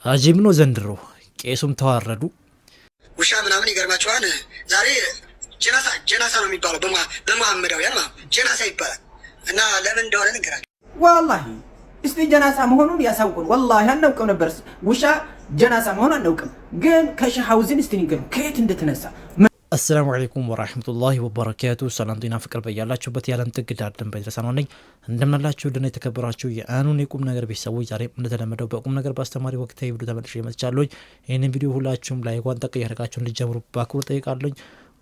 አጂብ ነው ዘንድሮ። ቄሱም ተዋረዱ። ውሻ ምናምን ይገርማቸዋል። ዛሬ ጀናሳ ነው የሚባለው በመሐመዳውያን ጀናሳ ይባላል። እና ለምን እንደሆነ ንገራቸው። ወላሂ እስቲ ጀናሳ መሆኑን ያሳውቁን። ወላሂ አናውቅም ነበር። ውሻ ጀናሳ መሆኑን አናውቅም፣ ግን ከሼህ ሀውዚን እስቲ ንገሩ ከየት እንደተነሳ። አሰላሙ አለይኩም ወራህመቱላሂ ወበረካቱ። ሰላም ጤና ፍቅር በያላችሁበት የዓለም ጥግ ዳር ድንበር ድረስ ነው ነኝ። እንደምናላችሁ ድና የተከበራችሁ የአኑን የቁም ነገር ቤተሰቦች ዛሬም እንደተለመደው በቁም ነገር በአስተማሪ ወቅታዊ ቪዲዮ ተመልሼ መጥቻለሁ። ይህንን ቪዲዮ ሁላችሁም ላይክ ጠቅ ያደርጋችሁ እንዲጀምሩ በአክብሮት ጠይቃለሁ።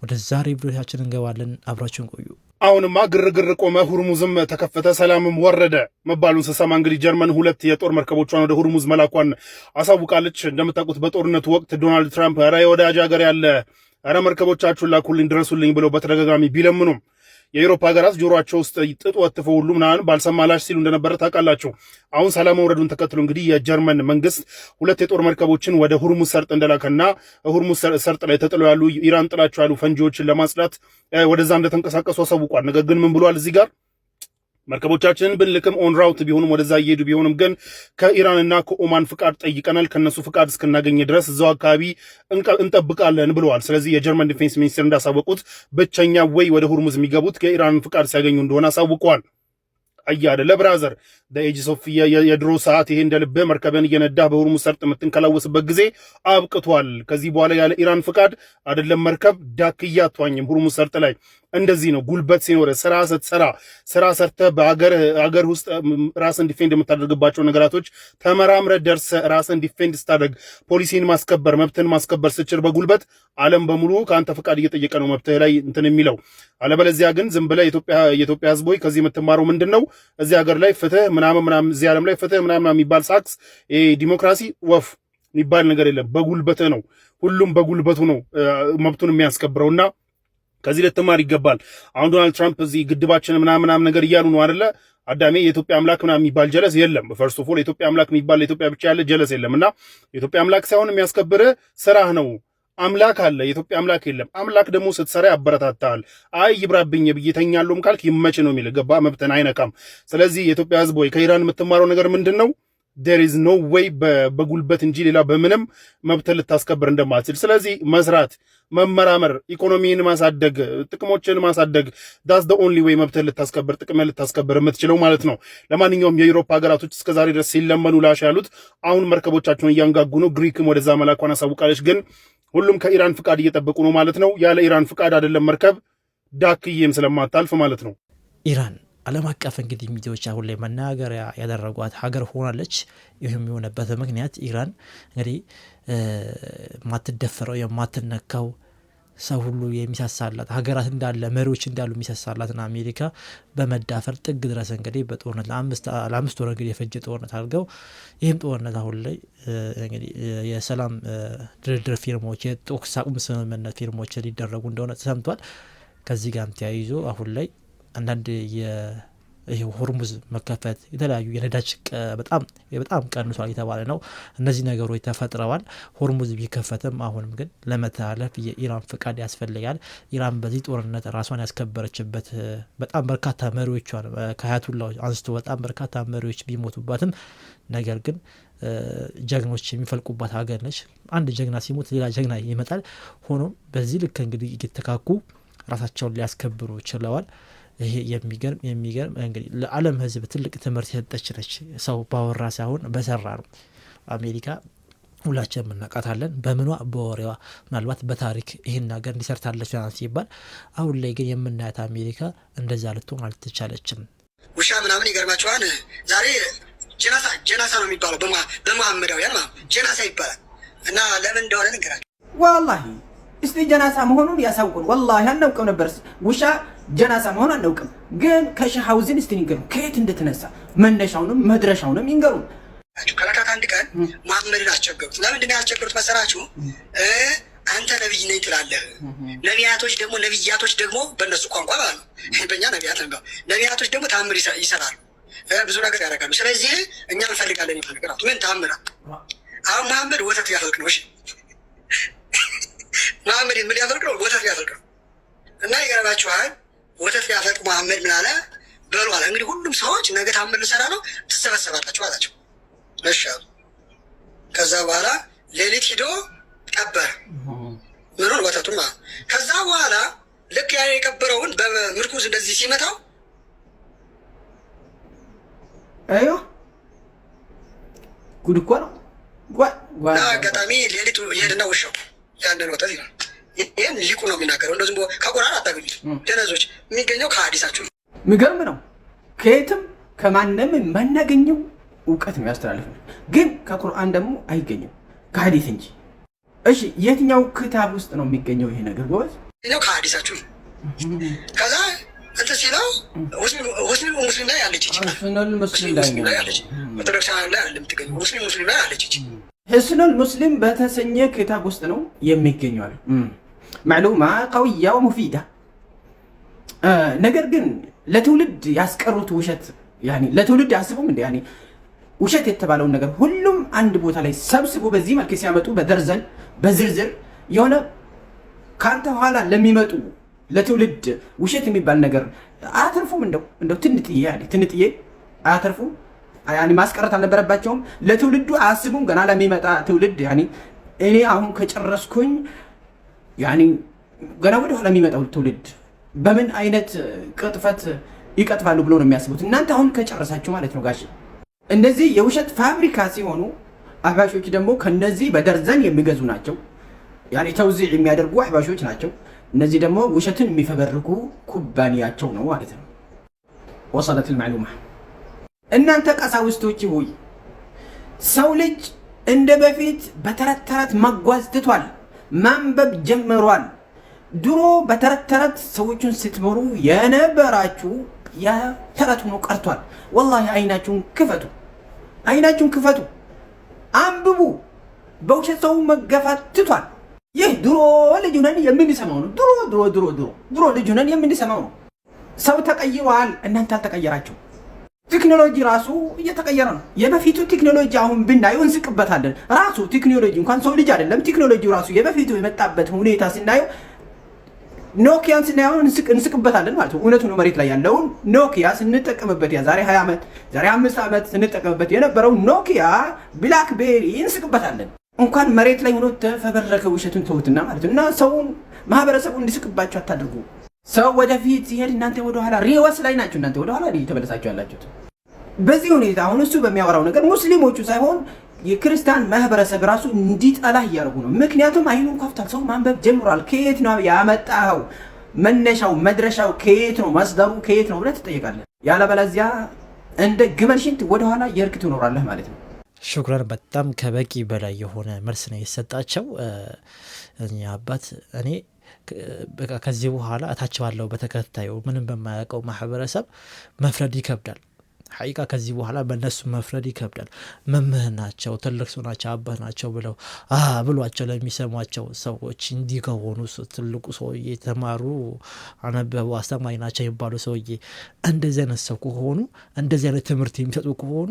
ወደ ዛሬ ቪዲዮቻችን እንገባለን። አብራችሁን ቆዩ። አሁንማ ግርግር ቆመ፣ ሁርሙዝም ተከፈተ፣ ሰላምም ወረደ መባሉን ስሰማ እንግዲህ ጀርመን ሁለት የጦር መርከቦቿን ወደ ሁርሙዝ መላኳን አሳውቃለች። እንደምታውቁት በጦርነቱ ወቅት ዶናልድ ትራምፕ ኧረ የወዳጅ ሀገር ያለ ኧረ መርከቦቻችሁን ላኩልኝ ድረሱልኝ ብለው በተደጋጋሚ ቢለምኑም የአውሮፓ ሀገራት ጆሮአቸው ውስጥ ጥጥ ወጥፈው ሁሉ ምናምን ባልሰማላሽ ሲሉ እንደነበረ ታውቃላችሁ። አሁን ሰላም መውረዱን ተከትሎ እንግዲህ የጀርመን መንግስት ሁለት የጦር መርከቦችን ወደ ሁርሙዝ ሰርጥ እንደላከና ሁርሙዝ ሰርጥ ላይ ተጥለው ያሉ ኢራን ጥላቸው ያሉ ፈንጂዎችን ለማጽዳት ወደዛ እንደተንቀሳቀሱ አሳውቋል። ነገር ግን ምን ብሏል? እዚህ ጋር መርከቦቻችንን ብንልክም ኦን ራውት ቢሆኑም ወደዛ እየሄዱ ቢሆንም ግን ከኢራንና ከኦማን ፍቃድ ጠይቀናል፣ ከነሱ ፍቃድ እስክናገኝ ድረስ እዛው አካባቢ እንጠብቃለን ብለዋል። ስለዚህ የጀርመን ዲፌንስ ሚኒስትር እንዳሳወቁት ብቸኛ ወይ ወደ ሁርሙዝ የሚገቡት ከኢራን ፍቃድ ሲያገኙ እንደሆነ አሳውቀዋል። አያደ ብራዘር በኤጅ ሶፍ የድሮ ሰዓት ይሄ እንደልብ መርከብን እየነዳ በሁርሙዝ ሰርጥ የምትንከላወስበት ጊዜ አብቅቷል። ከዚህ በኋላ ያለ ኢራን ፍቃድ አይደለም መርከብ ዳክያ አትዋኝም ሁርሙዝ ሰርጥ ላይ። እንደዚህ ነው ጉልበት ሲኖር ስራ ስትሰራ ስራ ሰርተ በአገር ውስጥ ራስን ዲፌንድ የምታደርግባቸው ነገራቶች ተመራምረ ደርሰ ራስን ዲፌንድ ስታደርግ ፖሊሲን ማስከበር መብትን ማስከበር ስችል በጉልበት ዓለም በሙሉ ከአንተ ፍቃድ እየጠየቀ ነው መብትህ ላይ እንትን የሚለው። አለበለዚያ ግን ዝም ብለህ የኢትዮጵያ ህዝቦች ከዚህ የምትማረው ምንድን ነው? እዚህ ሀገር ላይ ፍትህ ምናምን እዚህ ዓለም ላይ ፍትህ ምናምን የሚባል ሳክስ ዲሞክራሲ ወፍ የሚባል ነገር የለም። በጉልበትህ ነው፣ ሁሉም በጉልበቱ ነው መብቱን የሚያስከብረውና ከዚህ ልትማር ይገባል። አሁን ዶናልድ ትራምፕ እዚህ ግድባችን ምናምን ነገር እያሉ ነው አይደለ? አዳሜ የኢትዮጵያ አምላክ ምናምን የሚባል ጀለስ የለም። ፈርስት ኦፍ ኦል የኢትዮጵያ አምላክ የሚባል ለኢትዮጵያ ብቻ ያለ ጀለስ የለም። እና የኢትዮጵያ አምላክ ሳይሆን የሚያስከብር ስራህ ነው። አምላክ አለ፣ የኢትዮጵያ አምላክ የለም። አምላክ ደግሞ ስትሰራ ያበረታታል። አይ ይብራብኝ ብዬ ተኛለሁም ካልክ ይመች ነው የሚል ገባ፣ መብትን አይነካም። ስለዚህ የኢትዮጵያ ህዝብ ወይ ከኢራን የምትማረው ነገር ምንድን ነው? there is no way በጉልበት እንጂ ሌላ በምንም መብት ልታስከብር እንደማትችል። ስለዚህ መስራት፣ መመራመር፣ ኢኮኖሚን ማሳደግ፣ ጥቅሞችን ማሳደግ that's the only way መብት ልታስከብር ጥቅምን ልታስከብር የምትችለው ማለት ነው። ለማንኛውም የአውሮፓ ሀገራቶች እስከዛሬ ድረስ ሲለመኑ ላሽ ያሉት አሁን መርከቦቻቸውን እያንጋጉ ነው። ግሪክም ወደዛ መላኳን አሳውቃለች። ግን ሁሉም ከኢራን ፍቃድ እየጠበቁ ነው ማለት ነው። ያለ ኢራን ፍቃድ አይደለም መርከብ ዳክዬም ስለማታልፍ ማለት ነው። ኢራን ዓለም አቀፍ እንግዲህ ሚዲያዎች አሁን ላይ መናገሪያ ያደረጓት ሀገር ሆናለች። ይህም የሆነበት ምክንያት ኢራን እንግዲህ ማትደፈረው የማትነካው ሰው ሁሉ የሚሳሳላት ሀገራት እንዳለ መሪዎች እንዳሉ የሚሳሳላትና አሜሪካ በመዳፈር ጥግ ድረስ እንግዲህ በጦርነት ለአምስት ወር እንግዲህ የፈጀ ጦርነት አድርገው ይህም ጦርነት አሁን ላይ እንግዲህ የሰላም ድርድር ፊርማዎች የተኩስ አቁም ስምምነት ፊርማዎች ሊደረጉ እንደሆነ ተሰምቷል። ከዚህ ጋርም ተያይዞ አሁን ላይ አንዳንድ የሆርሙዝ መከፈት የተለያዩ የነዳጅ በጣም ቀንሷል የተባለ ነው። እነዚህ ነገሮች ተፈጥረዋል። ሆርሙዝ ቢከፈትም አሁንም ግን ለመተላለፍ የኢራን ፍቃድ ያስፈልጋል። ኢራን በዚህ ጦርነት ራሷን ያስከበረችበት በጣም በርካታ መሪዎቿን ከአያቱላህ አንስቶ በጣም በርካታ መሪዎች ቢሞቱባትም ነገር ግን ጀግኖች የሚፈልቁባት ሀገር ነች። አንድ ጀግና ሲሞት ሌላ ጀግና ይመጣል። ሆኖም በዚህ ልክ እንግዲህ እየተካኩ ራሳቸውን ሊያስከብሩ ችለዋል። ይሄ የሚገርም እንግዲህ ለዓለም ሕዝብ ትልቅ ትምህርት የሰጠች ነች። ሰው ባወራ ሳይሆን በሰራ ነው። አሜሪካ ሁላችንም እናውቃታለን። በምኗ በወሬዋ ምናልባት በታሪክ ይህን ሀገር እንዲሰርታለች ሲባል፣ አሁን ላይ ግን የምናያት አሜሪካ እንደዛ ልትሆን አልተቻለችም። ውሻ ምናምን ይገርማቸዋል። ዛሬ ጀናሳ ነው የሚባለው በመሐመዳውያን ጀናሳ ይባላል። እና ለምን እንደሆነ ንገራቸው። ወላሂ እስቲ ጀናሳ መሆኑን ያሳውቁን። ወላሂ አናውቅም ነበር። ውሻ ጀናሳ መሆኑን አናውቅም፣ ግን ከሼህ ሀውዚን እስቲ ንገሩ ከየት እንደተነሳ መነሻውንም መድረሻውንም ይንገሩ። ከለካት አንድ ቀን መሐመድን አስቸገሩት። ለምንድን ነው ያስቸገሩት መሰራችሁ? አንተ ነብይ ነኝ ትላለህ። ነቢያቶች ደግሞ በእነሱ ቋንቋ ማለት ነው፣ በእኛ ነቢያቶች ደግሞ ተአምር ይሰራሉ፣ ብዙ ነገር ያደርጋሉ። ስለዚህ እኛ እንፈልጋለን ይፈልጋሉ። ምን ተአምራት? አሁን መሐመድ ወተት ሊያፈልቅ ነው። እሺ መሐመድ ምን ሊያፈልቅ ነው? ወተት ሊያፈልቅ ነው። እና ይገርማችኋል፣ ወተት ሊያፈልቅ መሐመድ ምን አለ? በሉ አለ እንግዲህ ሁሉም ሰዎች ነገ ተአምር ልሰራ ነው ትሰበሰባላችሁ አላቸው። እሺ አሉ። ከዛ በኋላ ሌሊት ሂዶ ቀበረ ምኑን ወተቱን ማለት። ከዛ በኋላ ልክ ያ የቀበረውን በምርኩዝ እንደዚህ ሲመታው አዮ ጉድ እኮ ነው። አጋጣሚ ሌሊት ይሄድና ውሻው ያንን ወተት ይላል። ይህን ሊቁ ነው የሚናገረው። እንደዚህ ከቁርአን አታገኙት ደነዞች፣ የሚገኘው ከሀዲሳችሁ። የሚገርም ነው። ከየትም ከማንም የማናገኘው እውቀት ነው ያስተላልፍ፣ ግን ከቁርአን ደግሞ አይገኝም ከሀዲስ እንጂ። እሺ የትኛው ክታብ ውስጥ ነው የሚገኘው ይሄ ነገር ጎበዝ? ይሄው ከሀዲሳችሁ። ከዛ እንትን ሲለው ሙስሊም ላይ ያለች ይችላል። ሙስሊም ላይ ያለች ኦርቶዶክሳውያን ላይ አይደለም የምትገኘው፣ ሙስሊም ላይ ያለች ይች ህስኑል ሙስሊም በተሰኘ ክታብ ውስጥ ነው የሚገኘው አለ። ማዕሉማ ቀውያ ወሙፊዳ። ነገር ግን ለትውልድ ያስቀሩት ውሸት ያኒ ለትውልድ ያስቡም እንደ ያኒ ውሸት የተባለውን ነገር ሁሉም አንድ ቦታ ላይ ሰብስቦ በዚህ መልክ ሲያመጡ በደርዘን በዝርዝር የሆነ ካንተ ኋላ ለሚመጡ ለትውልድ ውሸት የሚባል ነገር አያተርፉም። እንደው ትንጥዬ አያተርፉም። ያኒ ማስቀረት አልነበረባቸውም። ለትውልዱ አያስቡም። ገና ለሚመጣ ትውልድ ያኒ እኔ አሁን ከጨረስኩኝ ያኒ ገና ወደ ኋላ የሚመጣው ትውልድ በምን አይነት ቅጥፈት ይቀጥፋሉ ብሎ ነው የሚያስቡት። እናንተ አሁን ከጨረሳችሁ ማለት ነው ጋሽ። እነዚህ የውሸት ፋብሪካ ሲሆኑ አህባሾች ደግሞ ከነዚህ በደርዘን የሚገዙ ናቸው። ያኒ ተውዚዕ የሚያደርጉ አህባሾች ናቸው። እነዚህ ደግሞ ውሸትን የሚፈበርኩ ኩባንያቸው ነው ማለት ነው። ወሰለት المعلومة። እናንተ ቀሳውስቶች ሆይ ሰው ልጅ እንደ በፊት በተረት ተረት መጓዝ ትቷል፣ ማንበብ ጀምሯል። ድሮ በተረት ተረት ሰዎችን ስትመሩ የነበራችሁ ያ ተረት ሆኖ ቀርቷል። ወላሂ አይናችሁን ክፈቱ፣ አንብቡ። በውሸት ሰው መገፋት ትቷል። ይህ ድሮ ልጅ ሆነን የምንሰማው ነው። ድሮ ልጅ ሆነን የምንሰማው ነው። ሰው ተቀይሯል፣ እናንተ አልተቀየራችሁ። ቴክኖሎጂ ራሱ እየተቀየረ ነው። የበፊቱ ቴክኖሎጂ አሁን ብናየው እንስቅበታለን። ራሱ ቴክኖሎጂ እንኳን ሰው ልጅ አይደለም ቴክኖሎጂው ራሱ የበፊቱ የመጣበት ሁኔታ ስናየው ኖኪያን ስናየው እንስቅበታለን ማለት ነው። እውነቱ ነው። መሬት ላይ ያለውን ኖኪያ ስንጠቀምበት የዛሬ 20 ዓመት ዛሬ 5 ዓመት ስንጠቀምበት የነበረው ኖኪያ ብላክቤሪ እንስቅበታለን። እንኳን መሬት ላይ ሆኖ ተፈበረከ ውሸቱን ተውትና ማለት ነው። እና ሰውን ማህበረሰቡ እንዲስቅባችሁ አታድርጉ። ሰው ወደፊት ሲሄድ እናንተ ወደ ኋላ ሪወርስ ላይ ናችሁ። እናንተ ወደ ኋላ ተመለሳችሁ ያላችሁት በዚህ ሁኔታ። አሁን እሱ በሚያወራው ነገር ሙስሊሞቹ ሳይሆን የክርስቲያን ማህበረሰብ ራሱ እንዲጠላ እያደረጉ ነው። ምክንያቱም አይኑን ከፍቷል። ሰው ማንበብ ጀምሯል። ከየት ነው ያመጣኸው? መነሻው መድረሻው ከየት ነው? መስደሩ ከየት ነው ብለህ ትጠይቃለህ። ያለበለዚያ እንደ ግመል ሽንት ወደኋላ የርክ ትኖራለህ ማለት ነው። ሹክራን። በጣም ከበቂ በላይ የሆነ መልስ ነው የሰጣቸው እኛ አባት። እኔ በቃ ከዚህ በኋላ እታች ባለው በተከታዩ ምንም በማያውቀው ማህበረሰብ መፍረድ ይከብዳል። ሐቂቃ ከዚህ በኋላ በእነሱ መፍረድ ይከብዳል። መምህር ናቸው፣ ትልቅ ሰው ናቸው፣ አባት ናቸው ብለው ብሏቸው ለሚሰሟቸው ሰዎች እንዲህ ከሆኑ ትልቁ ሰውዬ የተማሩ አነበቡ አስተማሪ ናቸው የሚባሉ ሰውዬ እንደዚህ አይነት ሰው ከሆኑ እንደዚህ አይነት ትምህርት የሚሰጡ ከሆኑ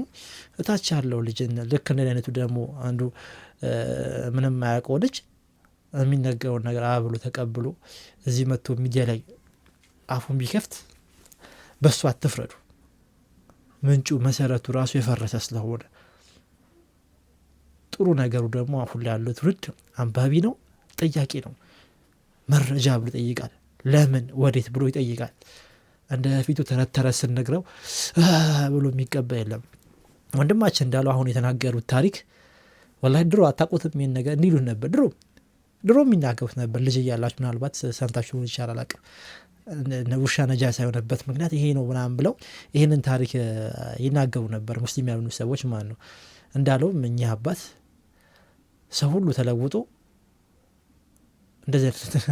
እታች ያለው ልጅ ልክ እንደ አይነቱ ደግሞ አንዱ ምንም ማያውቀው ልጅ የሚነገረውን ነገር ብሎ ተቀብሎ እዚህ መጥቶ ሚዲያ ላይ አፉን ቢከፍት በሱ አትፍረዱ። ምንጩ መሰረቱ ራሱ የፈረሰ ስለሆነ ጥሩ ነገሩ ደግሞ አሁን ላይ ያለው ትውልድ አንባቢ ነው፣ ጠያቂ ነው። መረጃ ብሎ ይጠይቃል። ለምን ወዴት ብሎ ይጠይቃል። እንደ ፊቱ ተረት ስንነግረው ብሎ የሚቀበል የለም። ወንድማችን እንዳለው አሁን የተናገሩት ታሪክ ወላሂ ድሮ አታውቁትም። ይሄን ነገር እንዲሉን ነበር ድሮ የሚናገሩት ነበር። ልጅ እያላችሁ ምናልባት ሰምታችሁ ይቻላል አቅም ውሻ ነጃሳ የሆነበት ምክንያት ይሄ ነው ምናምን ብለው ይህንን ታሪክ ይናገሩ ነበር ሙስሊም ያልሆኑ ሰዎች ማለት ነው። እንዳለውም እኛ አባት ሰው ሁሉ ተለውጦ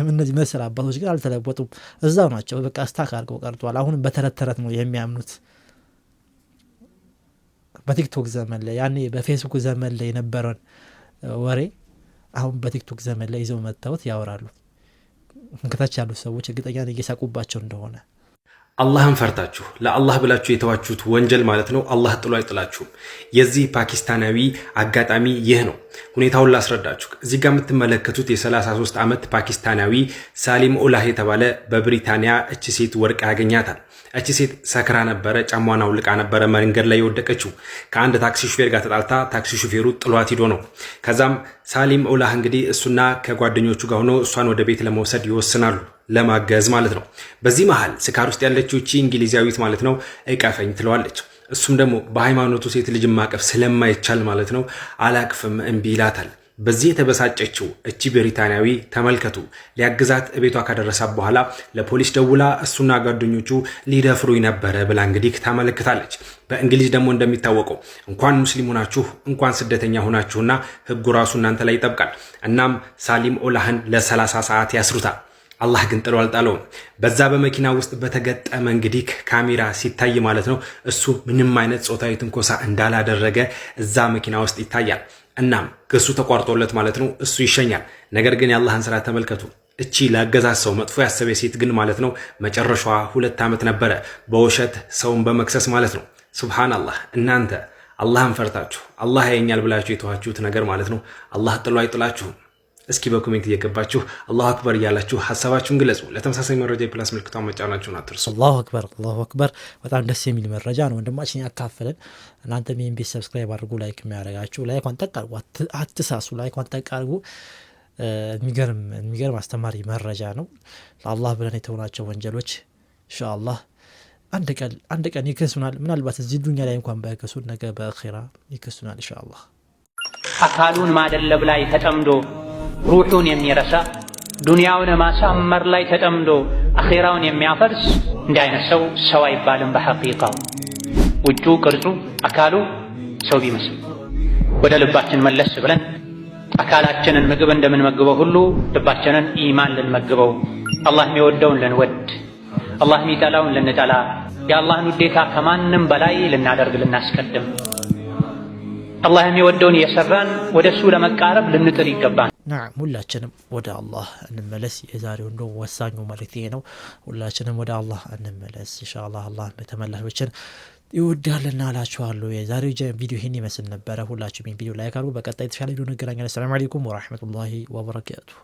እነዚህ መሰል አባቶች ግን አልተለወጡም፣ እዛው ናቸው። በቃ ስታክ አድርገው ቀርቷል። አሁንም በተረት ተረት ነው የሚያምኑት። በቲክቶክ ዘመን ላይ ያኔ በፌስቡክ ዘመን ላይ የነበረን ወሬ አሁን በቲክቶክ ዘመን ላይ ይዘው መጥተውት ያወራሉ። ከታች ያሉ ሰዎች እርግጠኛ እየሳቁባቸው እንደሆነ አላህን ፈርታችሁ ለአላህ ብላችሁ የተዋችሁት ወንጀል ማለት ነው አላህ ጥሎ አይጥላችሁም። የዚህ ፓኪስታናዊ አጋጣሚ ይህ ነው። ሁኔታውን ላስረዳችሁ። እዚህ ጋር የምትመለከቱት የ33 ዓመት ፓኪስታናዊ ሳሊም ኡላህ የተባለ በብሪታንያ እቺ ሴት ወርቅ ያገኛታል። እቺ ሴት ሰክራ ነበረ፣ ጫሟን አውልቃ ነበረ መንገድ ላይ የወደቀችው። ከአንድ ታክሲ ሹፌር ጋር ተጣልታ ታክሲ ሹፌሩ ጥሏት ሂዶ ነው። ከዛም ሳሊም ኡላህ እንግዲህ እሱና ከጓደኞቹ ጋር ሆነው እሷን ወደ ቤት ለመውሰድ ይወስናሉ፣ ለማገዝ ማለት ነው። በዚህ መሃል ስካር ውስጥ ያለችው እቺ እንግሊዛዊት ማለት ነው እቀፈኝ ትለዋለች። እሱም ደግሞ በሃይማኖቱ ሴት ልጅ ማቀፍ ስለማይቻል ማለት ነው አላቅፍም እምቢ ይላታል። በዚህ የተበሳጨችው እቺ ብሪታንያዊ ተመልከቱ፣ ሊያግዛት ቤቷ ካደረሳት በኋላ ለፖሊስ ደውላ እሱና ጓደኞቹ ሊደፍሩኝ ነበረ ብላ እንግዲህ ታመለክታለች። በእንግሊዝ ደግሞ እንደሚታወቀው እንኳን ሙስሊም ሆናችሁ እንኳን ስደተኛ ሆናችሁና ህጉ ራሱ እናንተ ላይ ይጠብቃል። እናም ሳሊም ኡላህን ለ30 ሰዓት ያስሩታል። አላህ ግን ጥሎ አልጣለውም። በዛ በመኪና ውስጥ በተገጠመ እንግዲህ ካሜራ ሲታይ ማለት ነው እሱ ምንም አይነት ጾታዊ ትንኮሳ እንዳላደረገ እዛ መኪና ውስጥ ይታያል። እናም ክሱ ተቋርጦለት ማለት ነው እሱ ይሸኛል። ነገር ግን የአላህን ስራ ተመልከቱ። እቺ ላገዛት ሰው መጥፎ ያሰበ ሴት ግን ማለት ነው መጨረሻዋ 2 ዓመት ነበረ፣ በውሸት ሰውን በመክሰስ ማለት ነው። ሱብሃንአላህ። እናንተ አላህን ፈርታችሁ አላህ ያየኛል ብላችሁ የተዋችሁት ነገር ማለት ነው አላህ ጥሎ አይጥላችሁም። እስኪ በኮሜንት እየገባችሁ አላሁ አክበር እያላችሁ ሐሳባችሁን ግለጹ። ለተመሳሳይ መረጃ የፕላስ ምልክቷን መጫናችሁን አትርሱ። አላሁ አክበር አላሁ አክበር። በጣም ደስ የሚል መረጃ ነው ወንድማችን ያካፈለን። እናንተም ይህን ቤት ሰብስክራይብ አድርጉ፣ ላይክ የሚያደርጋችሁ ላይኳን ጠቅ አድርጉ፣ አትሳሱ፣ ላይኳን ጠቅ አድርጉ። የሚገርም አስተማሪ መረጃ ነው። ለአላህ ብለን የተሆናቸው ወንጀሎች ኢንሻአላህ አንድ ቀን ይከሱናል። ምናልባት እዚህ ዱንያ ላይ እንኳን ባይከሱን ነገ በአኺራ ይከሱናል ኢንሻአላህ። አካሉን ማደለብ ላይ ተጠምዶ ሩሑን የሚረሳ ዱንያውን ማሳመር ላይ ተጠምዶ አኺራውን የሚያፈርስ እንዲህ አይነት ሰው አይባልም። በሐቂቃው ውጩ ቅርጹ አካሉ ሰው ቢመስል ወደ ልባችን መለስ ብለን አካላችንን ምግብ እንደምንመግበው ሁሉ ልባችንን ኢማን ልንመግበው፣ አላህ የሚወደውን ልንወድ፣ አላህ የሚጠላውን ልንጠላ፣ የአላህን ውዴታ ከማንም በላይ ልናደርግ ልናስቀድም፣ አላህ የሚወደውን እየሰራን ወደ እሱ ለመቃረብ ልንጥር ይገባል። ናም ሁላችንም ወደ አላህ እንመለስ። የዛሬው እንደው ወሳኙ መልእክቴ ነው። ሁላችንም ወደ አላህ እንመለስ ኢንሻአላህ። አላህ ተመላሾችን ይወዳልና አላችኋለሁ። የዛሬው ቪዲዮ ይሄን ይመስል ነበረ። ሁላችሁም ይሄን ቪዲዮ ላይክ አድርጉ። በቀጣይ የተሻለ ቪዲዮ እንገናኛለን። ሰላም አለይኩም ወራህመቱላሂ ወበረካቱሁ።